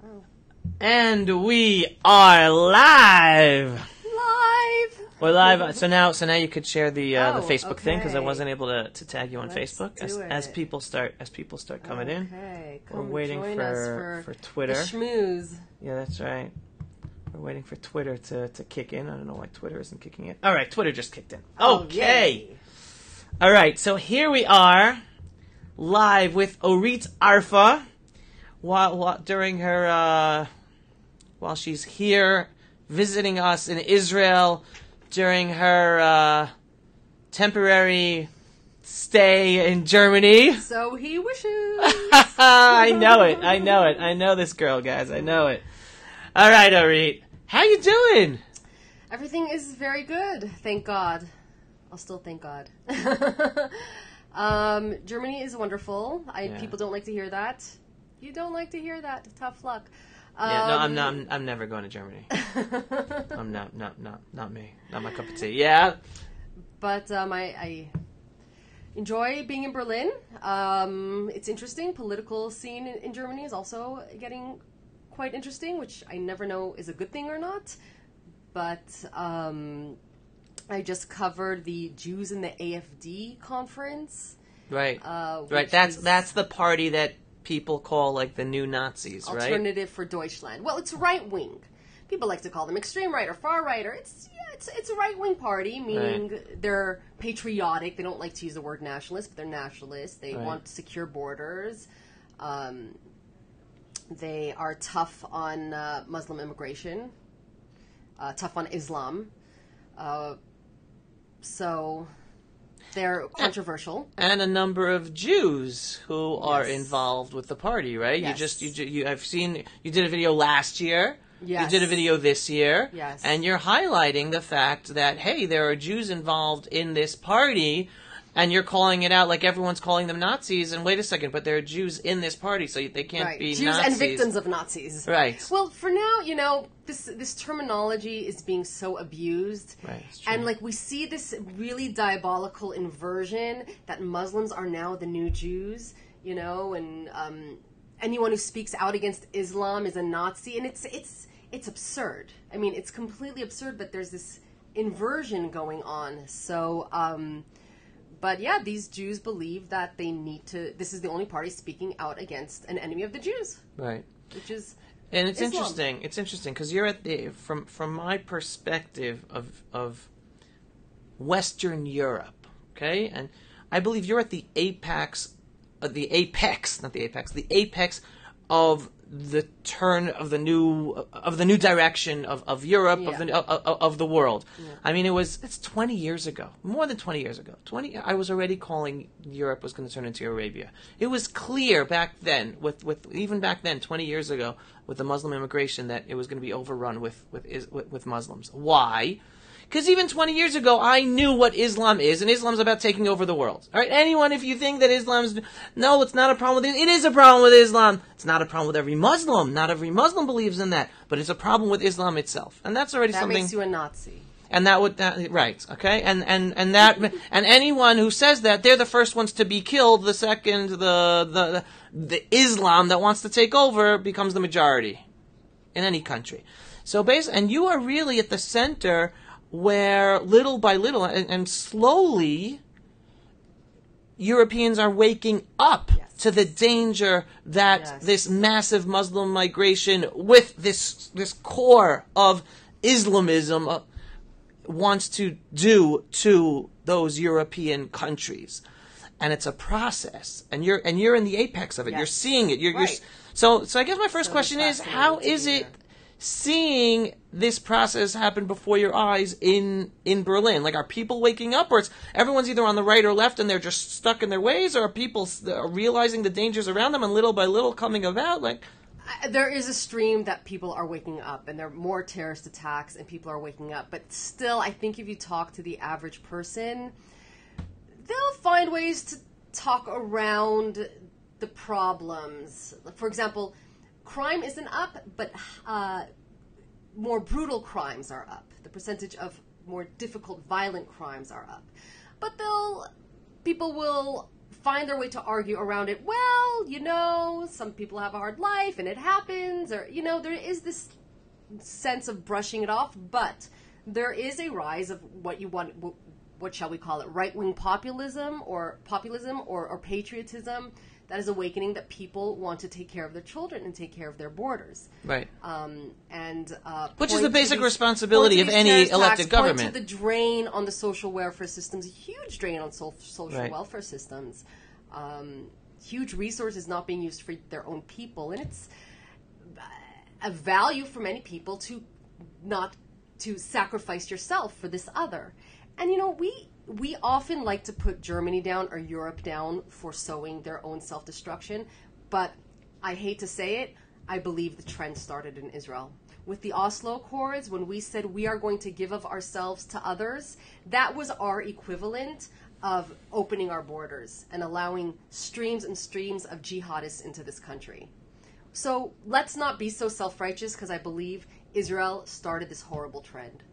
Oh. And we are live. We're live. So now you could share the Facebook thing because I wasn't able to tag you on Facebook as people start coming in. Okay, we're waiting for Twitter. The schmooze. Yeah, that's right. We're waiting for Twitter to kick in. I don't know why Twitter isn't kicking in. All right, Twitter just kicked in. Okay. Yay. All right, so here we are, live with Orit Arfa, during her while she's here visiting us in Israel during her temporary stay in Germany. So he wishes. I know it. I know this girl, guys. I know it. All right, Orit. How you doing? Everything is very good, thank God. I'll still thank God. Germany is wonderful. People don't like to hear that. You don't like to hear that. Tough luck. Yeah, no, I'm never going to Germany. I'm not me. Not my cup of tea. Yeah. But I enjoy being in Berlin. It's interesting. Political scene in Germany is also getting quite interesting, which I never know is a good thing or not. But I just covered the Jews in the AfD conference. Right. Right. That's the party that people call like the new Nazis, right? Alternative for Deutschland. Well, it's right wing. People like to call them extreme right or far right, or it's a right wing party, meaning they're patriotic. They don't like to use the word nationalist, but they're nationalists. They want secure borders. They are tough on Muslim immigration, tough on Islam. So they're controversial. And a number of Jews who are involved with the party, right? Yes. I've seen you did a video last year. Yes. You did a video this year. Yes. And you're highlighting the fact that, hey, there are Jews involved in this party, and you're calling it out like everyone's calling them Nazis, and wait a second, but there are Jews in this party, so they can't be Jews Nazis. and victims of Nazis. Right. Well, for now, this terminology is being so abused. Right, it's true. And, we see this really diabolical inversion that Muslims are now the new Jews, and anyone who speaks out against Islam is a Nazi, and it's absurd. I mean, it's completely absurd, but there's this inversion going on. So, but yeah, these Jews believe that they need to. This is the only party speaking out against an enemy of the Jews, right? Which is, and it's Islam. interesting. It's interesting because you're at the from my perspective of Western Europe, okay, and I believe you're at the apex of the apex of the turn of the new direction of Europe, of the world. Yeah. I mean, it's 20 years ago, more than 20 years ago. I was already calling Europe was going to turn into Arabia. It was clear back then, even back then, 20 years ago, with the Muslim immigration, that it was going to be overrun with Muslims. Why? Because even 20 years ago, I knew what Islam is, and Islam's about taking over the world. All right, anyone, if you think that Islam's... No, it's not a problem with it. It is a problem with Islam. It's not a problem with every Muslim. Not every Muslim believes in that. But it's a problem with Islam itself. And that's already something... That makes you a Nazi. And right, okay? And anyone who says that, they're the first ones to be killed. The second, the Islam that wants to take over becomes the majority in any country. So basically, and you are really at the center... where little by little and slowly Europeans are waking up to the danger that this massive Muslim migration with this core of Islamism wants to do to those European countries. And it's a process, and you're in the apex of it. You're seeing it. So I guess my first question is, how is it seeing this process happen before your eyes in Berlin? Like, are people waking up, or everyone's either on the right or left and they're just stuck in their ways, or are people realizing the dangers around them and little by little coming about? There is a stream that people are waking up, and there are more terrorist attacks and people are waking up. But still, I think if you talk to the average person, they'll find ways to talk around the problems. For example, crime isn't up, but more brutal crimes are up. The percentage of more difficult, violent crimes are up. But people will find their way to argue around it. Well, some people have a hard life and it happens, or, there is this sense of brushing it off, but there is a rise of what shall we call it, right-wing populism or patriotism that is awakening, that people want to take care of their children and take care of their borders. Right. Which is the basic responsibility of any elected government. Point to the drain on the social welfare systems, a huge drain on social right. welfare systems, huge resources not being used for their own people, and it's a value for many people to not to sacrifice yourself for this other. And we often like to put Germany down or Europe down for sowing their own self-destruction, but I hate to say it, I believe the trend started in Israel. With the Oslo Accords, when we said we are going to give of ourselves to others, that was our equivalent of opening our borders and allowing streams and streams of jihadists into this country. So let's not be so self-righteous, because I believe Israel started this horrible trend.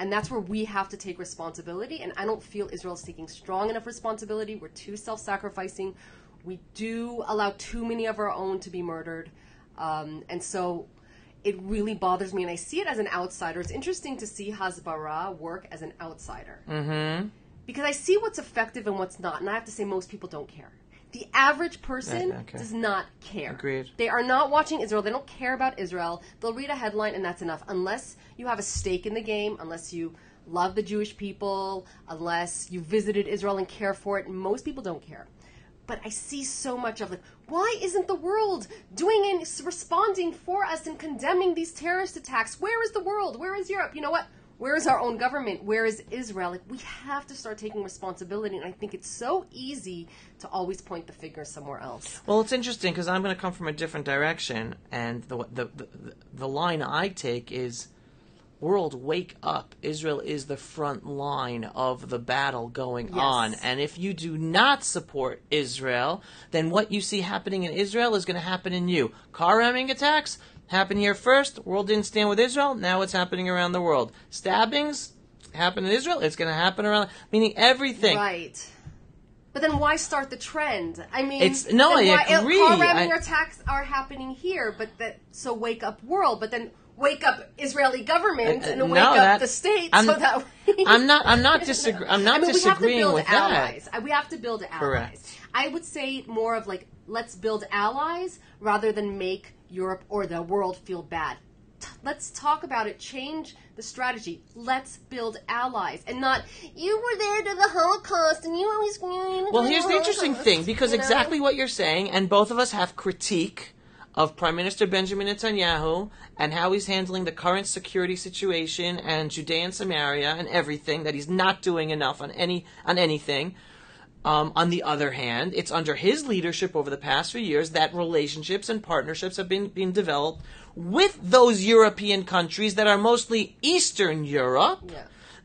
And that's where we have to take responsibility. And I don't feel Israel is taking strong enough responsibility. We're too self-sacrificing. We do allow too many of our own to be murdered. And so it really bothers me. And I see it as an outsider. It's interesting to see Hasbara work as an outsider. Mm-hmm. Because I see what's effective and what's not. And I have to say most people don't care. The average person does not care. Agreed. They are not watching Israel. They don't care about Israel. They'll read a headline and that's enough. Unless you have a stake in the game, unless you love the Jewish people, unless you visited Israel and care for it, most people don't care. But I see so much of why isn't the world doing and responding for us and condemning these terrorist attacks? Where is the world? Where is Europe? You know what? Where is our own government? Where is Israel? We have to start taking responsibility, and I think it's so easy to always point the finger somewhere else. Well, it's interesting because I'm going to come from a different direction, and the line I take is, world, wake up. Israel is the front line of the battle going on, and if you do not support Israel, then what you see happening in Israel is going to happen in you. Car ramming attacks happened here first. World didn't stand with Israel. Now it's happening around the world. Stabbings happen in Israel. It's going to happen around, meaning everything. Right. But then why start the trend? I mean, I agree. Car ramming attacks are happening here, so wake up world. But then wake up Israeli government and wake up the state. I'm not disagreeing with allies. that. We have to build allies. Correct. I would say more of let's build allies rather than make Europe or the world feel bad. Let's talk about it. Change the strategy. Let's build allies, and not you were there to the Holocaust and you always. Well, here's the interesting thing, because exactly what you're saying, and both of us have critique of Prime Minister Benjamin Netanyahu and how he's handling the current security situation and Judea and Samaria and everything, that he's not doing enough on anything. On the other hand, it's under his leadership over the past few years that relationships and partnerships have been developed with those European countries that are mostly Eastern Europe,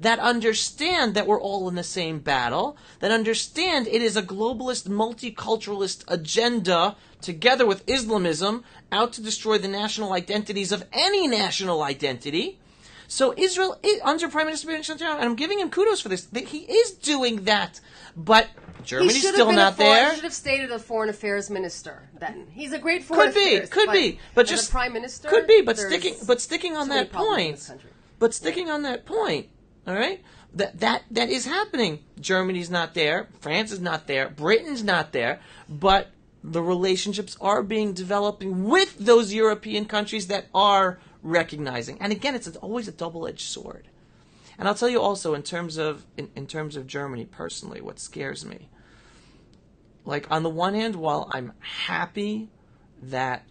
that understand that we're all in the same battle, that understand it is a globalist, multiculturalist agenda together with Islamism out to destroy the national identities of any national identity. So Israel, under Prime Minister Benjamin Netanyahu, and I'm giving him kudos for this, he is doing that, but Germany's still not there. He should have stayed as a foreign affairs minister then. He's a great foreign affairs. Could be, but just a prime minister. Could be, but sticking on that point. But sticking on that point, all right? That is happening. Germany's not there. France is not there. Britain's not there. But the relationships are being developing with those European countries that are recognizing. And again, it's always a double-edged sword. And I'll tell you also, in terms of Germany personally, what scares me. Like, on the one hand, while I'm happy that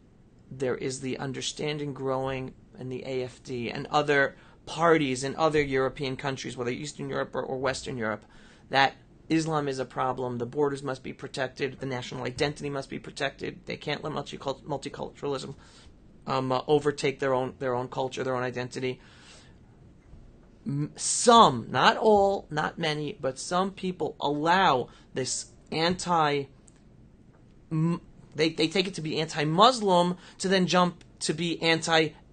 there is the understanding growing in the AfD and other parties in other European countries, whether Eastern Europe or Western Europe, that Islam is a problem, the borders must be protected, the national identity must be protected, they can't let multiculturalism overtake their own culture, their own identity. Some, not all, not many, but some people allow this they take it to be anti-Muslim to then jump to be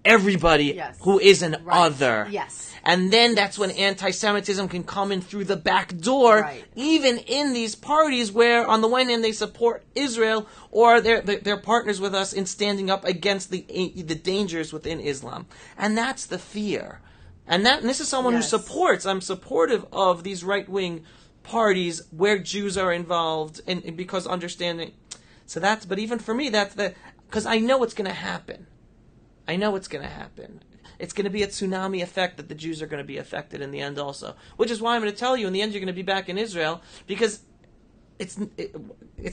everybody Yes. who is an Right. other. Yes. And then that's when anti-Semitism can come in through the back door, Right. even in these parties where, on the one hand, they support Israel, or they're partners with us in standing up against the dangers within Islam. And that's the fear. And this is someone Yes. who supports. I'm supportive of these right-wing parties where Jews are involved, and because understanding. So that's. But even for me, that's because I know what's going to happen. I know what's going to happen. It's going to be a tsunami effect that the Jews are going to be affected in the end also. Which is why I'm going to tell you, in the end, you're going to be back in Israel, because it's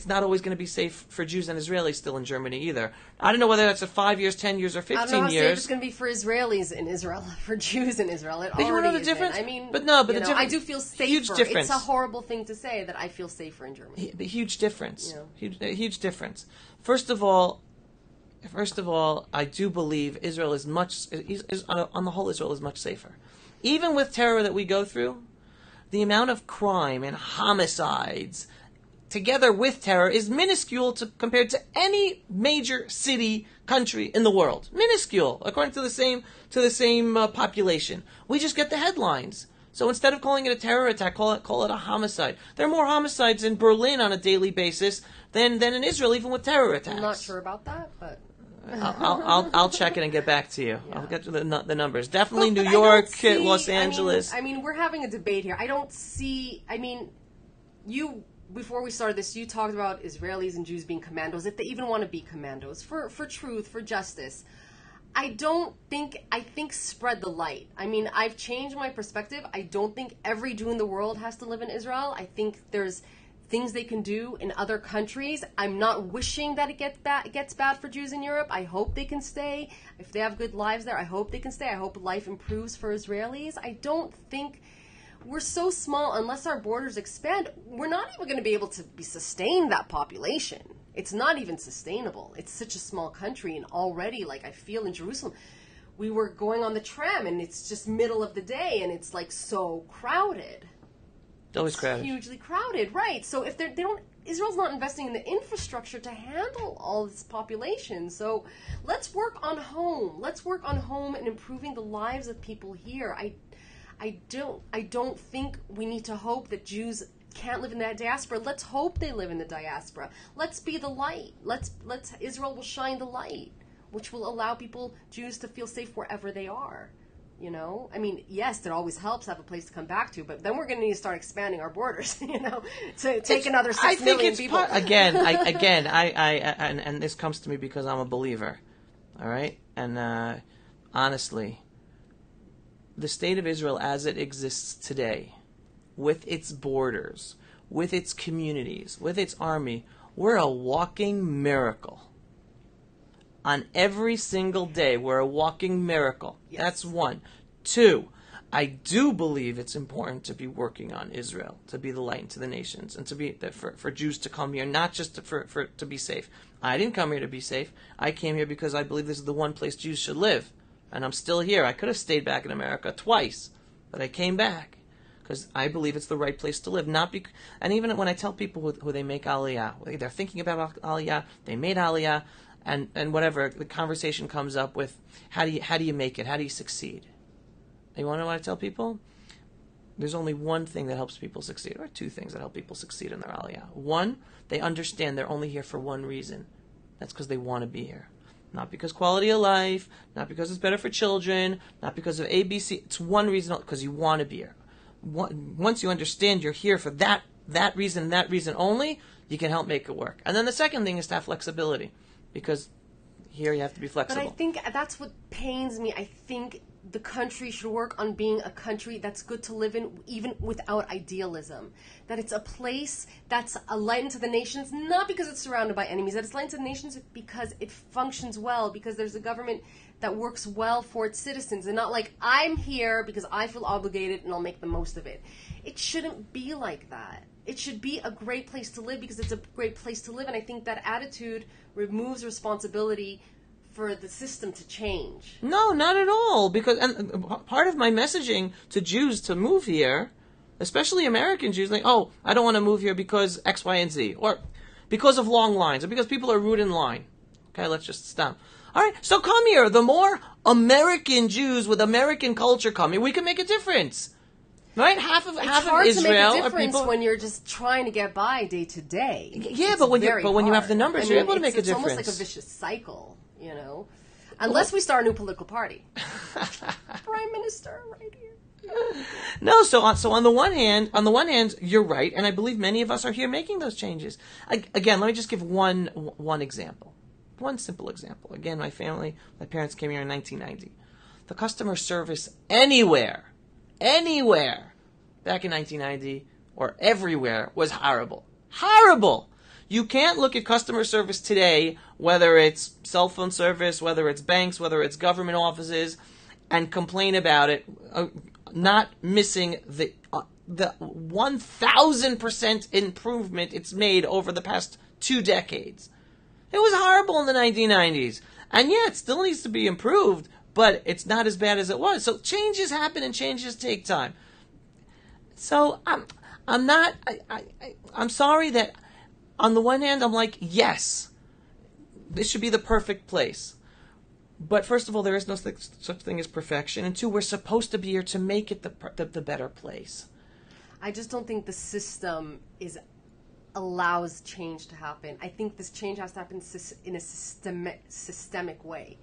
not always going to be safe for Jews and Israelis still in Germany either. I don't know whether that's 5 years, 10 years, or 15 I don't know how years. safe it's going to be for Israelis in Israel, for Jews in Israel. It But you already know the isn't. difference? I mean, But no, but you the know, I difference- do feel safer. huge difference. It's a horrible thing to say that I feel safer in Germany. The huge difference. Yeah. Huge difference. First of all, I do believe Israel is on the whole, Israel is much safer. Even with terror that we go through, the amount of crime and homicides together with terror is minuscule compared to any major city, country in the world. Minuscule, according to the same population. We just get the headlines. So instead of calling it a terror attack, call it a homicide. There are more homicides in Berlin on a daily basis than in Israel, even with terror attacks. I'm not sure about that, but I'll check it and get back to you. Yeah. I'll get to the numbers. Definitely But New I don't York, see- Los Angeles. I mean, we're having a debate here. I don't see. I mean, before we started this, you talked about Israelis and Jews being commandos, if they even want to be commandos for truth, for justice. I think spread the light. I mean, I've changed my perspective. I don't think every Jew in the world has to live in Israel. I think there's things they can do in other countries. I'm not wishing that it gets bad for Jews in Europe. I hope they can stay. If they have good lives there, I hope they can stay. I hope life improves for Israelis. I don't think we're so small, unless our borders expand, we're not even going to be able to sustain that population. It's not even sustainable. It's such a small country, and already, like, I feel in Jerusalem, we were going on the tram, and it's just middle of the day, and it's, like, so crowded. It's always crowded. Hugely crowded, right. So if they don't, Israel's not investing in the infrastructure to handle all this population. So let's work on home. Let's work on home and improving the lives of people here. I don't think we need to hope that Jews can't live in that diaspora. Let's hope they live in the diaspora. Let's be the light. Israel will shine the light, which will allow Jews to feel safe wherever they are. You know, I mean, yes, it always helps to have a place to come back to, but then we're going to need to start expanding our borders, you know, to take another 6 million people. And this comes to me because I'm a believer, all right? And honestly, the state of Israel as it exists today, with its borders, with its communities, with its army, we're a walking miracle. On every single day, we're a walking miracle. Yes. That's one. Two, I do believe it's important to be working on Israel, to be the light to the nations, and to be for Jews to come here, not just to be safe. I didn't come here to be safe. I came here because I believe this is the one place Jews should live, and I'm still here. I could have stayed back in America twice, but I came back because I believe it's the right place to live. And even when I tell people who they make Aliyah, they're thinking about Aliyah, they made Aliyah. And whatever, the conversation comes up with, how do you make it? How do you succeed? And you want to know what I tell people? There's only one thing that helps people succeed, or two things that help people succeed in their aliyah. One, they understand they're only here for one reason. That's because they want to be here. Not because quality of life, not because it's better for children, not because of ABC. It's one reason, because you want to be here. Once you understand you're here for that reason and that reason only, you can help make it work. And then the second thing is to have flexibility. Because here you have to be flexible. But I think that's what pains me. I think the country should work on being a country that's good to live in, even without idealism. That it's a place that's a light into the nations, not because it's surrounded by enemies, that it's light into the nations because it functions well, because there's a government that works well for its citizens, and not like, I'm here because I feel obligated and I'll make the most of it. It shouldn't be like that. It should be a great place to live because it's a great place to live, and I think that attitude removes responsibility for the system to change. No, not at all. Because part of my messaging to Jews to move here, especially American Jews, like, oh, I don't want to move here because X, Y, and Z, or because of long lines, or because people are rude in line. Okay, let's just stop. All right, so come here. The more American Jews with American culture come here, we can make a difference. Right? Half of It's Israel hard to make a are difference people. when you're just trying to get by day to day. Yeah, It's but when very you have the hard. numbers, you're able to make a it's difference. almost like a vicious cycle, you know. Unless we start a new political party. Prime Minister, right here. No, so on the one hand, you're right, and I believe many of us are here making those changes. Again, let me just give one example, one simple example. Again, my parents came here in 1990. The customer service anywhere, back in 1990 or everywhere was horrible. Horrible! You can't look at customer service today, whether it's cell phone service, whether it's banks, whether it's government offices, and complain about it, not missing the 1,000% improvement it's made over the past 2 decades. It was horrible in the 1990s. And yeah, it still needs to be improved, but it's not as bad as it was. So changes happen and changes take time. So I'm sorry that on the one hand I'm like, yes, this should be the perfect place. But first of all, there is no such thing as perfection. And 2, we're supposed to be here to make it the better place. I just don't think the system allows change to happen. I think this change has to happen in a systemic way.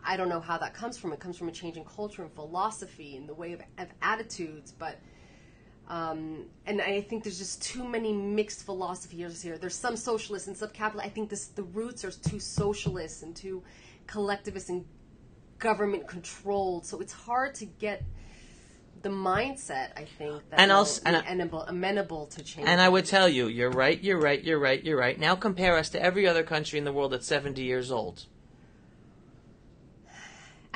I don't know how that comes from. It comes from a change in culture and philosophy and the way of attitudes. But and I think there's just too many mixed philosophies here. There's some socialists and some capitalist. I think the roots are too socialist and too collectivist and government controlled. So it's hard to get the mindset, I think, that amenable to change. And I would tell you, you're right. Now compare us to every other country in the world that's 70 years old.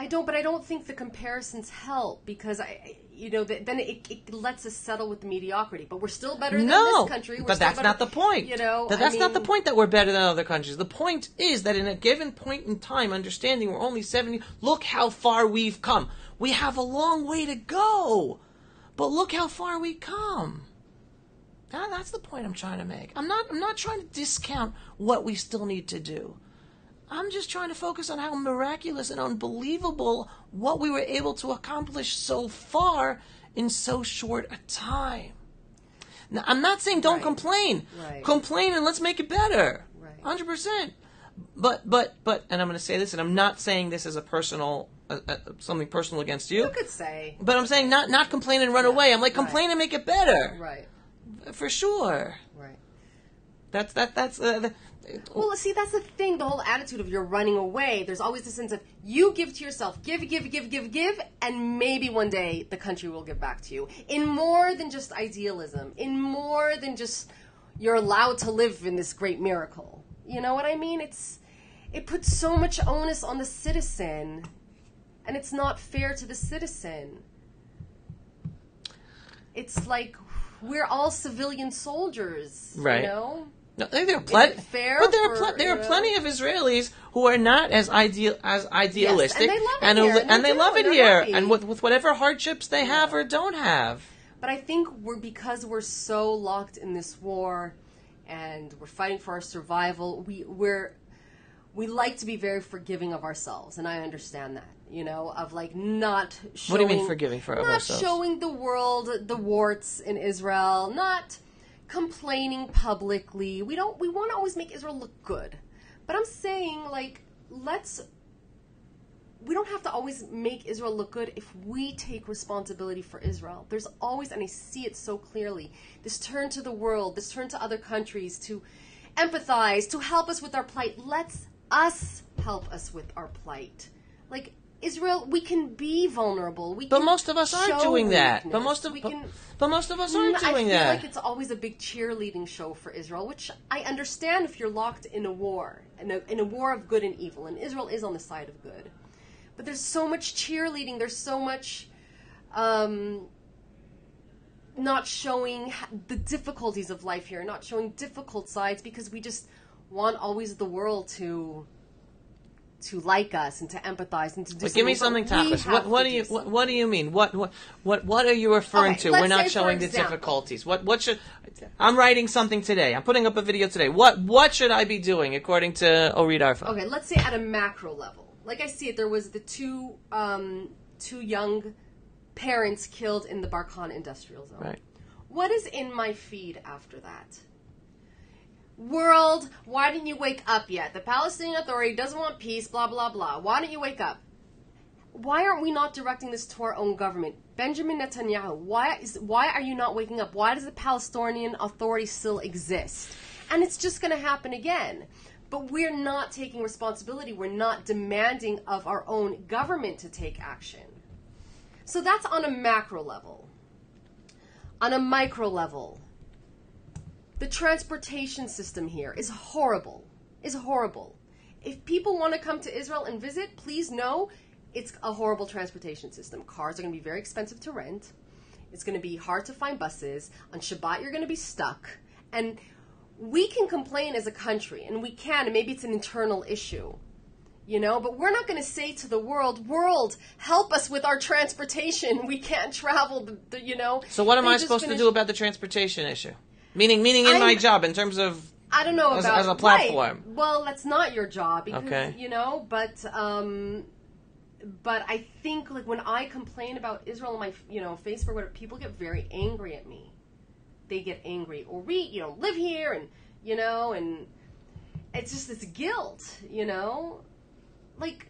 I don't think the comparisons help because then it lets us settle with the mediocrity. But we're still better than this country. But that's not the point. That's not the point that we're better than other countries. The point is that in a given point in time, understanding we're only 70, look how far we've come. We have a long way to go, but look how far we've come. That's the point I'm trying to make. I'm not trying to discount what we still need to do. I'm just trying to focus on how miraculous and unbelievable what we were able to accomplish so far in so short a time. Now, I'm not saying don't complain. Right. Complain and let's make it better. Right. 100%. But, and I'm going to say this, and I'm not saying this as a personal, something personal against you. You could say. But I'm saying not complain and run away. I'm like, complain and make it better. Right. For sure. Right. That's well, see, that's the thing, the whole attitude of you're running away. There's always the sense of you give to yourself, give, and maybe one day the country will give back to you. In more than just idealism, in more than just you're allowed to live in this great miracle. You know what I mean? It puts so much onus on the citizen, and it's not fair to the citizen. It's like we're all civilian soldiers, right. You know? No, there are plenty, fair but there are plenty of Israelis who are not as idealistic, yes, and they love it here, happy. and with whatever hardships they have or don't have. But I think because we're so locked in this war, and we're fighting for our survival, we like to be very forgiving of ourselves, and I understand that. Of like not showing. What do you mean forgiving for ourselves? Not showing the world the warts in Israel, not complaining publicly. We want to always make Israel look good. But I'm saying, like, we don't have to always make Israel look good if we take responsibility for Israel. There's always, and I see it so clearly, this turn to the world, this turn to other countries to empathize, to help us with our plight. Let's us help us with our plight. Like, Israel, we can be vulnerable. But most of us aren't doing that. Weakness. But most of us aren't doing that. I feel like it's always a big cheerleading show for Israel, which I understand if you're locked in a war, in a war of good and evil, and Israel is on the side of good. But there's so much cheerleading. There's so much not showing the difficulties of life here, not showing difficult sides, because we just want always the world to like us and to empathize and to do. But give me something, Tapas. What do you mean? What are you referring to? We're not showing the difficulties. What should? I'm writing something today. I'm putting up a video today. What should I be doing according to Orit Arfa? Okay, let's say at a macro level. like I see it, there was the two young parents killed in the Barkhan industrial zone. Right. What is in my feed after that? World, why didn't you wake up yet? The Palestinian Authority doesn't want peace, blah, blah, blah. Why don't you wake up? Why aren't we not directing this to our own government? Benjamin Netanyahu, why are you not waking up? Why does the Palestinian Authority still exist? And it's just going to happen again. But we're not taking responsibility. We're not demanding of our own government to take action. So that's on a macro level. On a micro level, the transportation system here is horrible. Is horrible. If people want to come to Israel and visit, please know it's a horrible transportation system. Cars are going to be very expensive to rent. It's going to be hard to find buses. On Shabbat, you're going to be stuck. And we can complain as a country, and we can, and maybe it's an internal issue, you know, but we're not going to say to the world, help us with our transportation. We can't travel, you know. So what am I supposed to do about the transportation issue? Meaning in my job, in terms of, I don't know, as a platform. Right. Well, that's not your job, because, okay. You know, but I think, like, when I complain about Israel on my, you know, Facebook, whatever, people get very angry at me. They get angry. Orit, you don't live here, and, you know, and it's just this guilt, you know? Like,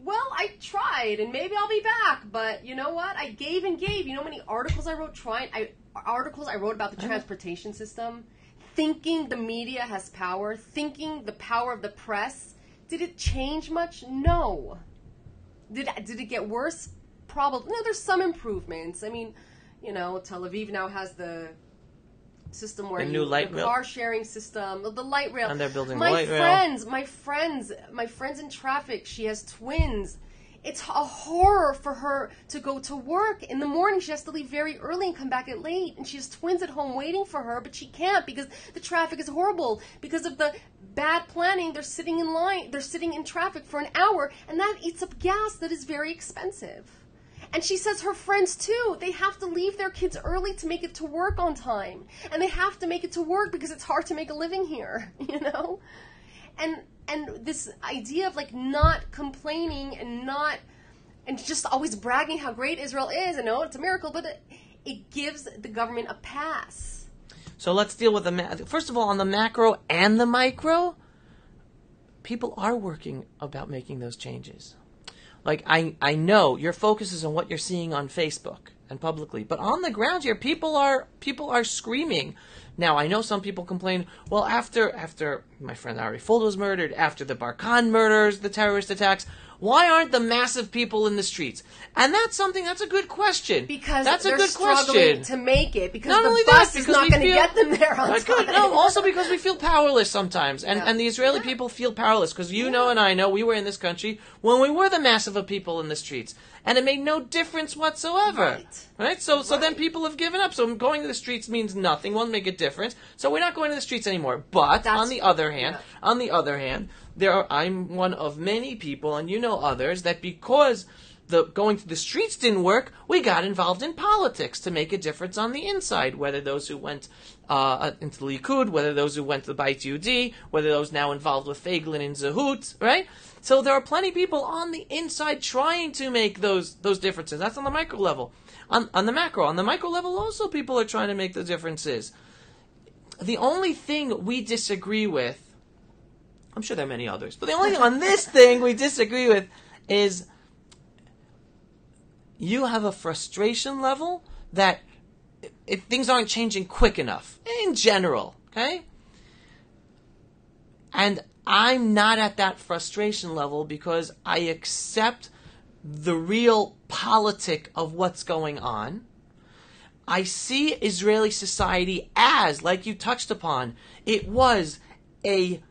well, I tried, and maybe I'll be back, but you know what? I gave and gave. You know how many articles I wrote about the transportation system? Thinking the media has power, thinking the power of the press. Did it change much? No. Did it get worse? Probably. No, there's some improvements. I mean, you know, Tel Aviv now has the system where the car sharing system, the light rail. And they're building my light friends, rail. My friends in traffic. She has twins. It's a horror for her to go to work in the morning. She has to leave very early and come back at late. And she has twins at home waiting for her, but she can't because the traffic is horrible. Because of the bad planning, they're sitting in line. They're sitting in traffic for an hour, and that eats up gas that is very expensive. And she says her friends, too, they have to leave their kids early to make it to work on time. And they have to make it to work because it's hard to make a living here, you know? And this idea of, like, not complaining and just always bragging how great Israel is, and no, it's a miracle, but it gives the government a pass. So let's deal with first of all, on the macro and the micro, people are working about making those changes. Like, I know your focus is on what you're seeing on Facebook and publicly, but on the ground here, people are screaming. Now, I know some people complain, well, after my friend Ari Fold was murdered, after the Barkhan murders, the terrorist attacks, why aren't the massive people in the streets? And that's a good question. Because that's they're a good struggling question. to make it, because not the bus is not going to get them there on time. No, also because we feel powerless sometimes. And the Israeli people feel powerless, because you know and I know we were in this country when we were the massive of people in the streets. And it made no difference whatsoever. Right? So then people have given up. So going to the streets means nothing, won't make a difference. So we're not going to the streets anymore. But on the other hand, I'm one of many people, and you know others, that because going to the streets didn't work, we got involved in politics to make a difference on the inside, whether those who went into the Likud, whether those who went to the Beit Yehudi, whether those now involved with Feiglin and Zehut, right? So there are plenty of people on the inside trying to make those differences. That's on the micro level. On the macro, on the micro level also, people are trying to make the differences. The only thing we disagree with, I'm sure there are many others, but the only thing on this thing we disagree with is you have a frustration level that if things aren't changing quick enough, in general, okay? And I'm not at that frustration level because I accept the real politic of what's going on. I see Israeli society as, like you touched upon, it was a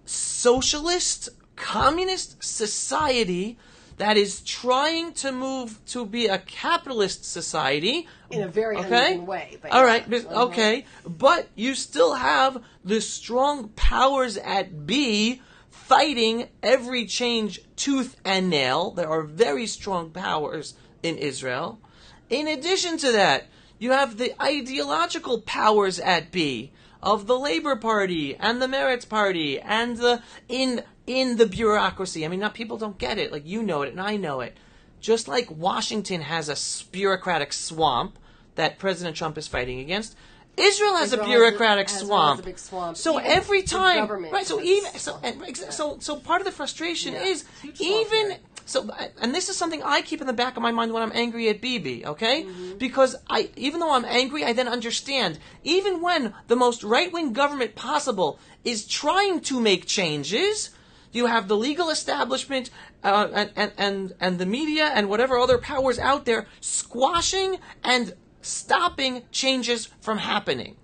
socialist, communist society that is trying to move to be a capitalist society. In a very uneven way. But all right, okay. But you still have the strong powers at B fighting every change tooth and nail. There are very strong powers in Israel. In addition to that, you have the ideological powers at B of the Labor Party and the Meretz Party and the in the bureaucracy. I mean, not people don't get it. Like, you know it and I know it. Just like Washington has a bureaucratic swamp that President Trump is fighting against, Israel has a bureaucratic swamp. Has a big swamp. So even every time, right? So part of the frustration is even. So, and this is something I keep in the back of my mind when I'm angry at Bibi, okay? Mm-hmm. Because even though I'm angry, I then understand, even when the most right-wing government possible is trying to make changes, you have the legal establishment and the media and whatever other powers out there squashing and stopping changes from happening.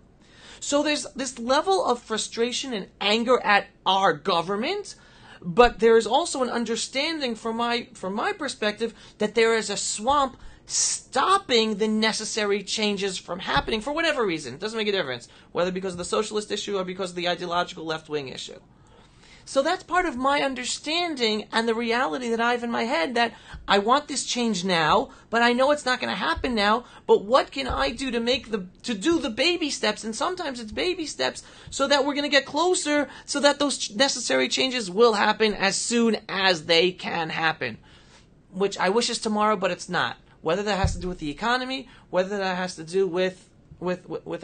So there's this level of frustration and anger at our government. But there is also an understanding from my perspective that there is a swamp stopping the necessary changes from happening for whatever reason. It doesn't make a difference, whether because of the socialist issue or because of the ideological left-wing issue. So that's part of my understanding and the reality that I have in my head, that I want this change now, but I know it's not going to happen now. But what can I do to do the baby steps? And sometimes it's baby steps so that we're going to get closer, so that those necessary changes will happen as soon as they can happen. Which I wish is tomorrow, but it's not. Whether that has to do with the economy, whether that has to do with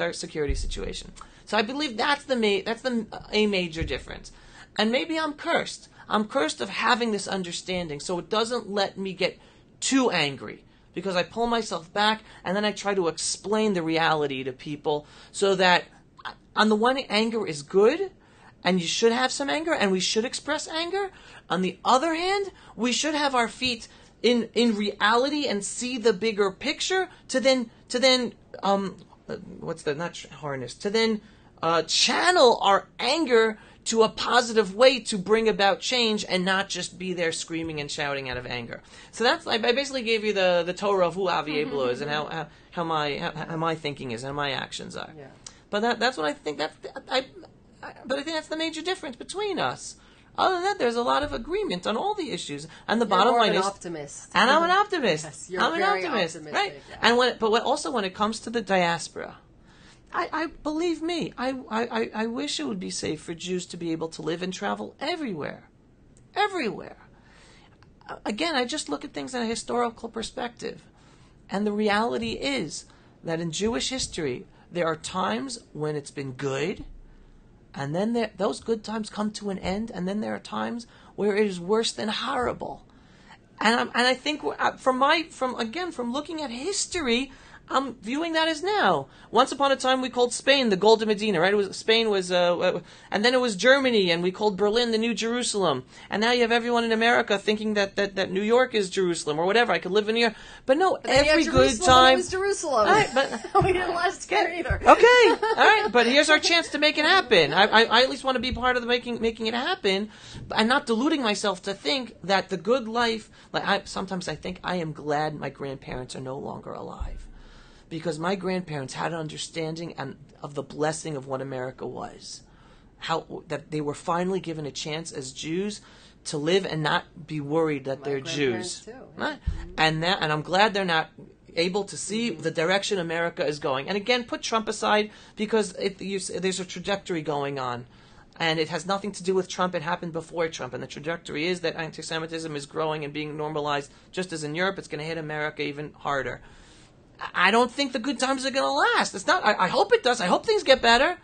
our security situation. So I believe that's a major difference. And maybe I'm cursed. I'm cursed of having this understanding, so it doesn't let me get too angry, because I pull myself back and then I try to explain the reality to people, so that on the one hand, anger is good, and you should have some anger, and we should express anger. On the other hand, we should have our feet in reality and see the bigger picture to then channel our anger to a positive way to bring about change, and not just be there screaming and shouting out of anger. So I basically gave you the Torah of who Avi Abel is, and how my thinking is and my actions are. Yeah. But that's what I think. But I think that's the major difference between us. Other than that, there's a lot of agreement on all the issues. And the bottom line is, optimist. And I'm an optimist. Yes, you're very optimistic, right? Yeah. But when it comes to the diaspora, I believe me, I wish it would be safe for Jews to be able to live and travel everywhere. Everywhere. Again, I just look at things in a historical perspective. And the reality is that in Jewish history, there are times when it's been good, and then those good times come to an end, and then there are times where it is worse than horrible. And I think from looking at history, I'm viewing that as now. Once upon a time, we called Spain the Golden Medina, right? Spain was, and then it was Germany, and we called Berlin the New Jerusalem. And now you have everyone in America thinking that New York is Jerusalem or whatever. I could live in New York, but no. But every good time it was Jerusalem. Right, but we didn't last year either. Okay, all right. But here's our chance to make it happen. I at least want to be part of the making it happen, and not deluding myself to think that the good life. Sometimes I think I am glad my grandparents are no longer alive. Because my grandparents had an understanding of the blessing of what America was. That they were finally given a chance as Jews to live and not be worried that they're Jews. Too, yeah. Right? And I'm glad they're not able to see the direction America is going. And again, put Trump aside, because there's a trajectory going on. And it has nothing to do with Trump. It happened before Trump. And the trajectory is that anti-Semitism is growing and being normalized. Just as in Europe, it's going to hit America even harder. I don't think the good times are going to last. It's not. I hope it does. I hope things get better.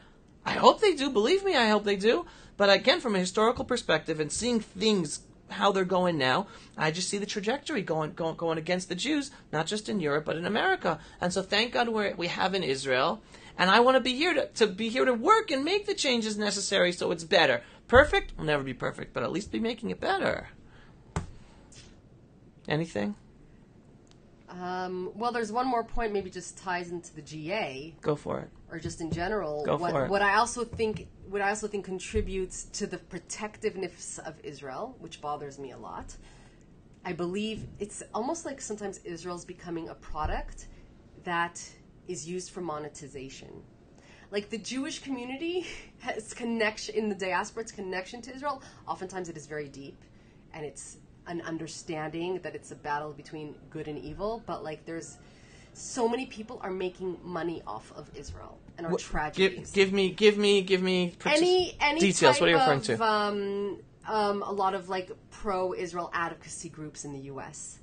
I hope they do. Believe me, I hope they do. But again, from a historical perspective and seeing things how they're going now, I just see the trajectory going against the Jews, not just in Europe but in America. And so, thank God we have in Israel. And I want to be here to work and make the changes necessary so it's better. Perfect? We'll never be perfect, but at least be making it better. Anything? Well, there's one more point, maybe just ties into the GA. Go for it. Or just in general. Go for it. What I also think contributes to the protectiveness of Israel, which bothers me a lot. I believe it's almost like sometimes Israel's becoming a product that is used for monetization. Like the Jewish community has connection in the diaspora, its connection to Israel. Oftentimes it is very deep, and it's an understanding that it's a battle between good and evil, but like there's so many people are making money off of Israel and our tragedies. Give me any details. What are you referring to? A lot of like pro-Israel advocacy groups in the U.S.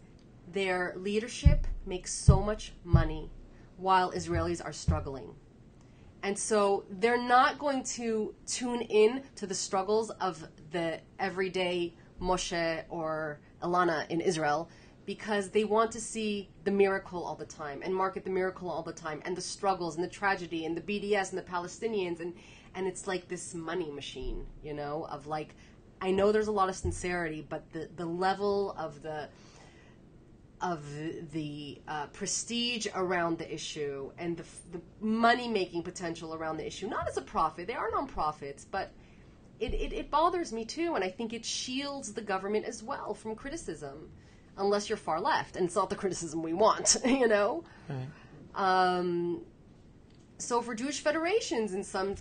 Their leadership makes so much money while Israelis are struggling. And so they're not going to tune in to the struggles of the everyday Moshe or Ilana in Israel because they want to see the miracle all the time and market the miracle all the time and the struggles and the tragedy and the BDS and the Palestinians. And it's like this money machine, you know, of like, I know there's a lot of sincerity, but the level of the prestige around the issue and the money-making potential around the issue, not as a profit, they are non-profits, but it bothers me too, and I think it shields the government as well from criticism, unless you're far left, and it's not the criticism we want, you know? Right. So for Jewish federations, in some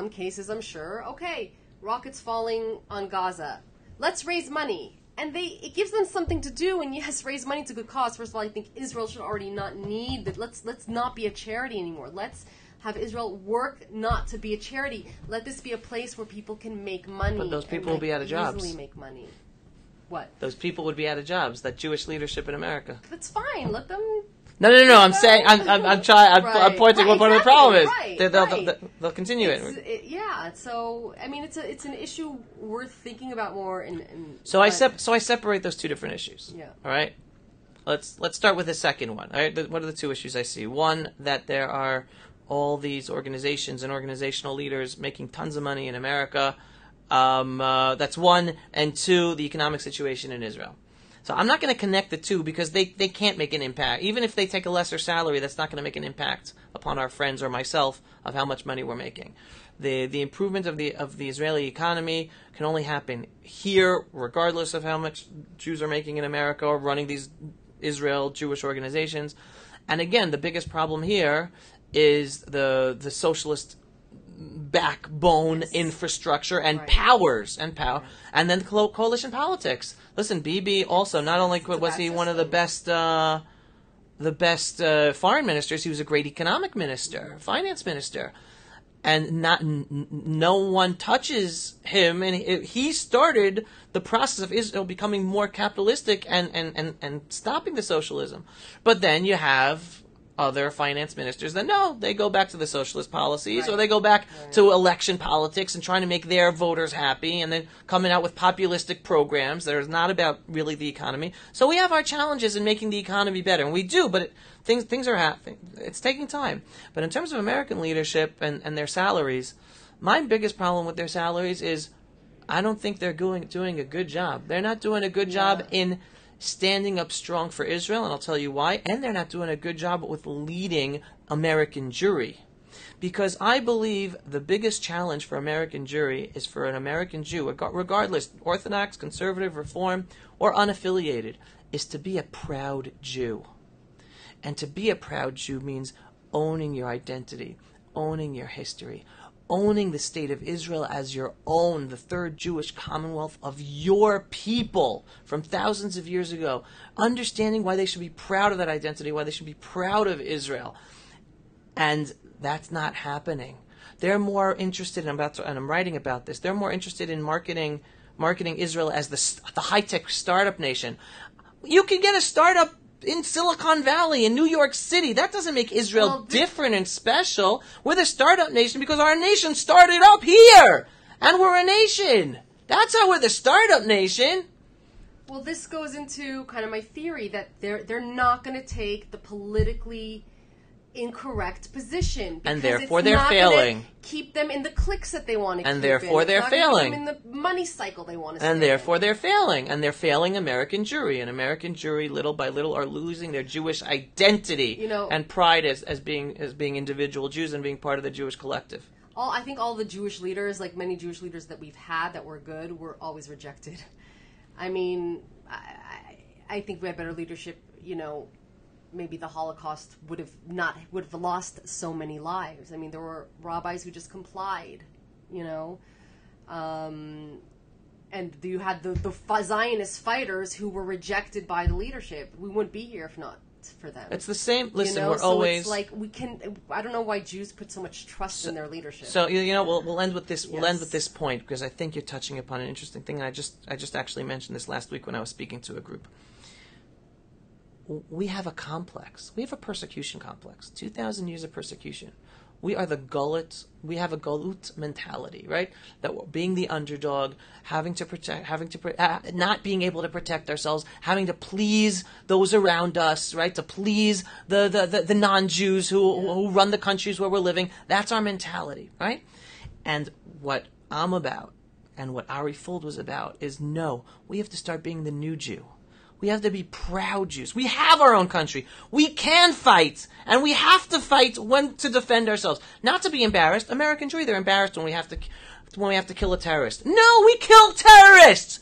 cases, I'm sure, okay, rockets falling on Gaza, let's raise money. And it gives them something to do, and yes, raise money to good cause. First of all, I think Israel should already not need that. Let's not be a charity anymore. Let's have Israel work not to be a charity. Let this be a place where people can make money. But those people will be out of jobs. Easily make money. What? Those people would be out of jobs. That Jewish leadership in America. That's fine. Let them. No. I'm saying I'm trying. I'm pointing what part of the problem is. Right. They'll continue Yeah. So I mean, it's an issue worth thinking about more. So I separate those two different issues. Yeah. All right. Let's start with the second one. All right. What are the two issues I see? One, that there are all these organizations and organizational leaders making tons of money in America. That's one, and two, the economic situation in Israel. So I'm not going to connect the two because they can't make an impact. Even if they take a lesser salary, that's not going to make an impact upon our friends or myself of how much money we're making. The improvement of the Israeli economy can only happen here, regardless of how much Jews are making in America or running these Israel Jewish organizations. And again, the biggest problem here is the socialist backbone, infrastructure, and powers and power, and then coalition politics. Listen, Bibi also not only was he one of the best foreign ministers, he was a great economic minister, finance minister, and no one touches him. And he started the process of Israel becoming more capitalistic and stopping the socialism. But then you have other finance ministers that they go back to the socialist policies, right, or they go back to election politics and trying to make their voters happy, and then coming out with populistic programs that are not about really the economy. So we have our challenges in making the economy better, and we do, but things are happening. It's taking time. But in terms of American leadership and their salaries, my biggest problem with their salaries is I don't think they're doing a good job. They're not doing a good job in standing up strong for Israel, and I'll tell you why. And they're not doing a good job with leading American Jewry. Because I believe the biggest challenge for American Jewry is for an American Jew, regardless, Orthodox, conservative, Reform, or unaffiliated, is to be a proud Jew. And to be a proud Jew means owning your identity, owning your history, owning the state of Israel as your own, the third Jewish commonwealth of your people from thousands of years ago, understanding why they should be proud of that identity, why they should be proud of Israel. And that's not happening. They're more interested, and I'm writing about this, they're more interested in marketing Israel as the high-tech startup nation. You can get a startup in Silicon Valley, in New York City. That doesn't make Israel different and special. We're the startup nation because our nation started up here. And we're a nation. That's how we're the startup nation. Well, this goes into kind of my theory that they're not going to take the politically incorrect position, and therefore they're failing. Keep them in the cliques that they want to keep and therefore they're failing. Keep them in the money cycle they want to. And therefore they're failing, and they're failing American Jewry. And American Jewry, little by little, are losing their Jewish identity and pride as being individual Jews and being part of the Jewish collective. I think all the Jewish leaders, like many Jewish leaders that we've had that were good, were always rejected. I mean, I think we had better leadership. Maybe the Holocaust would have lost so many lives. I mean, there were rabbis who just complied, and you had the Zionist fighters who were rejected by the leadership. We wouldn't be here if not for them. It's the same. Listen, we're so always it's like I don't know why Jews put so much trust in their leadership. So we'll end with this. We'll end with this point because I think you're touching upon an interesting thing. And I just actually mentioned this last week when I was speaking to a group. We have a complex. We have a persecution complex. 2,000 years of persecution. We are the gulut. We have a gulut mentality, right? That we're being the underdog, not being able to protect ourselves, having to please those around us, right? To please the non-Jews who run the countries where we're living. That's our mentality, right? And what I'm about, and what Ari Fuld was about, is no, we have to start being the new Jew. We have to be proud Jews. We have our own country. We can fight, and we have to fight when to defend ourselves. Not to be embarrassed. American Jewry, they're embarrassed when we have to kill a terrorist. No, we kill terrorists.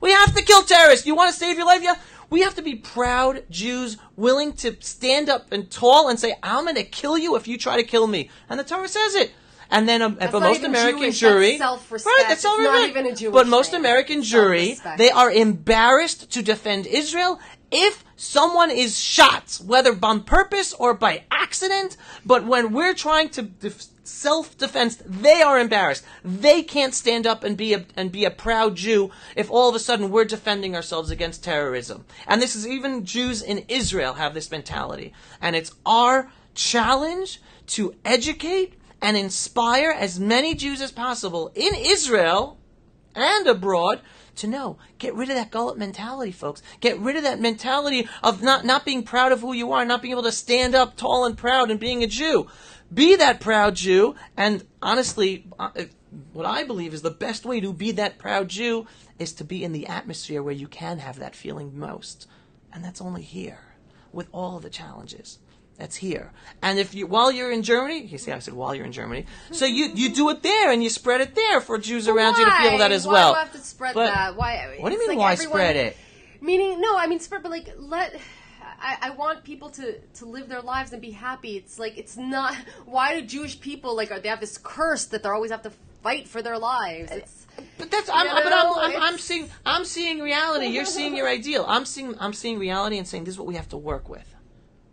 We have to kill terrorists. You want to save your life? Yeah. We have to be proud Jews, willing to stand up and tall and say, "I'm going to kill you if you try to kill me." And the Torah says it. And then, but most American Jewry, right? That's not even a Jewish But most thing. American Jewry, they are embarrassed to defend Israel if someone is shot, whether on purpose or by accident. But when we're trying to self-defense, they are embarrassed. They can't stand up and be a proud Jew if all of a sudden we're defending ourselves against terrorism. And this is even Jews in Israel have this mentality, and it's our challenge to educate and inspire as many Jews as possible in Israel and abroad to know. Get rid of that gullet mentality, folks. Get rid of that mentality of not being proud of who you are, not being able to stand up tall and proud and being a Jew. Be that proud Jew, and honestly, what I believe is the best way to be that proud Jew is to be in the atmosphere where you can have that feeling most. And that's only here, with all of the challenges. That's here. And while you're in Germany, you see I said while you're in Germany, so you do it there and you spread it there for Jews around you to feel that as well. Why do I have to spread that? Why? What do you mean why spread it? Meaning, no, I mean spread, but I want people to live their lives and be happy. It's like, it's not, why do Jewish people, they have this curse that they always have to fight for their lives? But I'm seeing reality. You're seeing your ideal. I'm seeing reality and saying this is what we have to work with.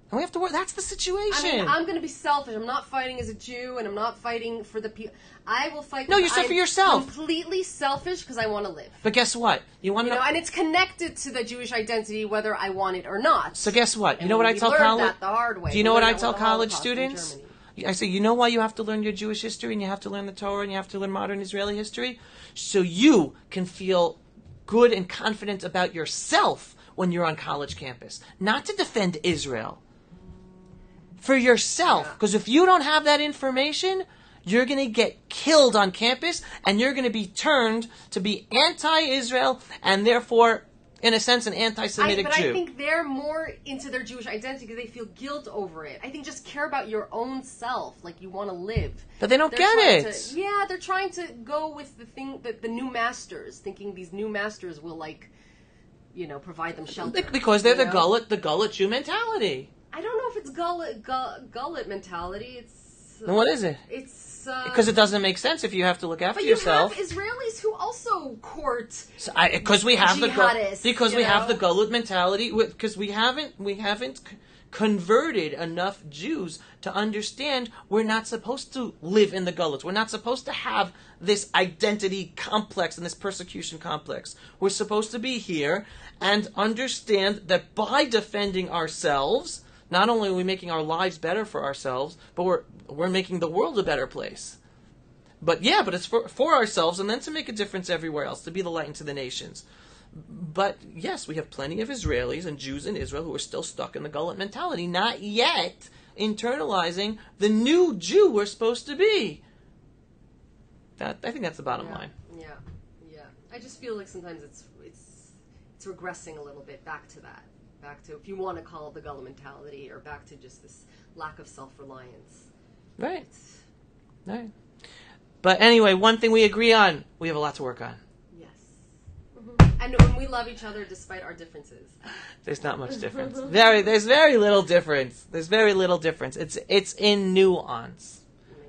And we have to work. That's the situation. I mean, I'm going to be selfish. I'm not fighting as a Jew, and I'm not fighting for the people. I will fight. No, you're for yourself. Completely selfish because I want to live. But guess what? You want to know, and it's connected to the Jewish identity, whether I want it or not. So guess what? You know what I tell college? The hard way. Do you know what I tell college students? I say, you know why you have to learn your Jewish history, and you have to learn the Torah, and you have to learn modern Israeli history, so you can feel good and confident about yourself when you're on college campus, not to defend Israel. For yourself, because if you don't have that information, you're going to get killed on campus, and you're going to be turned to be anti-Israel, and therefore, in a sense, an anti-Semitic Jew. I think they're more into their Jewish identity because they feel guilt over it. I think just care about your own self, like you want to live. But they don't get it. They're trying to go with the new masters, thinking these new masters will provide them shelter. Because they're the gullet Jew mentality. I don't know if it's gullet mentality. Then what is it? It's because it doesn't make sense if you have to look after yourself. But you have Israelis who also court because we have the gullet mentality. Because we haven't converted enough Jews to understand we're not supposed to live in the gullets. We're not supposed to have this identity complex and this persecution complex. We're supposed to be here and understand that by defending ourselves, not only are we making our lives better for ourselves, but we're making the world a better place. But it's for ourselves, and then to make a difference everywhere else, to be the light into the nations. But yes, we have plenty of Israelis and Jews in Israel who are still stuck in the gullet mentality, not yet internalizing the new Jew we're supposed to be. I think that's the bottom line. Yeah. I just feel like sometimes it's regressing a little bit back to that. Back to, if you want to call it the gullah mentality, or back to just this lack of self-reliance. Right. But anyway, one thing we agree on, we have a lot to work on. Yes. Mm-hmm. And when we love each other despite our differences. There's not much difference. There's very little difference. It's in nuance.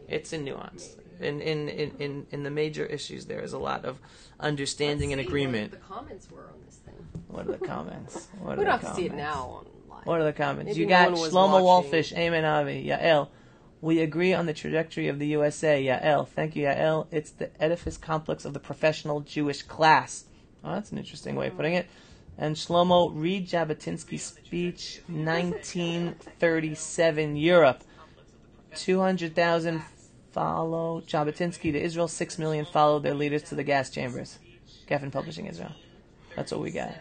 It's in nuance. In the major issues, there is a lot of understanding and agreement. What the comments were on this thing. What are the comments? We don't have to see it now online. What are the comments? Maybe You no got one was Shlomo watching. Wallfish, Amen Avi, Yael. We agree on the trajectory of the USA, Yael. Thank you, Yael. It's the edifice complex of the professional Jewish class. Oh, that's an interesting way of putting it. And Shlomo, read Jabotinsky's speech, 1937, Europe. 200,000 follow Jabotinsky to Israel, 6 million followed their leaders to the gas chambers. Geffen Publishing Israel. That's what we got.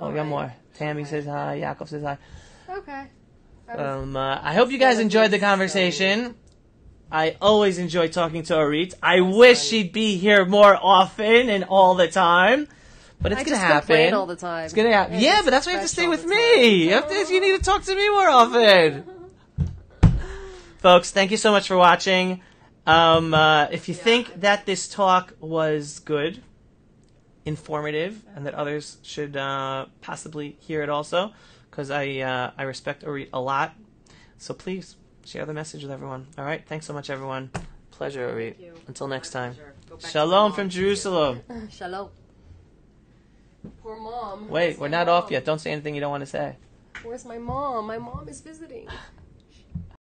Oh, we got more. Tammy says hi. Yaakov says hi. Okay. I hope you guys enjoyed the conversation. I always enjoy talking to Orit. I wish she'd be here more often and all the time. But it's going to happen. Complain all the time. It's going to happen. Yeah, but that's why you have to stay with me. You need to talk to me more often. Folks, thank you so much for watching. If you think that this talk was good, informative, and that others should possibly hear it also, because I respect Orit a lot, so please share the message with everyone. All right? Thanks so much, everyone. Pleasure, Orit. Until next time. Shalom from Jerusalem. Shalom. Poor mom. Wait, we're not off yet. Don't say anything you don't want to say. Where's my mom? My mom is visiting.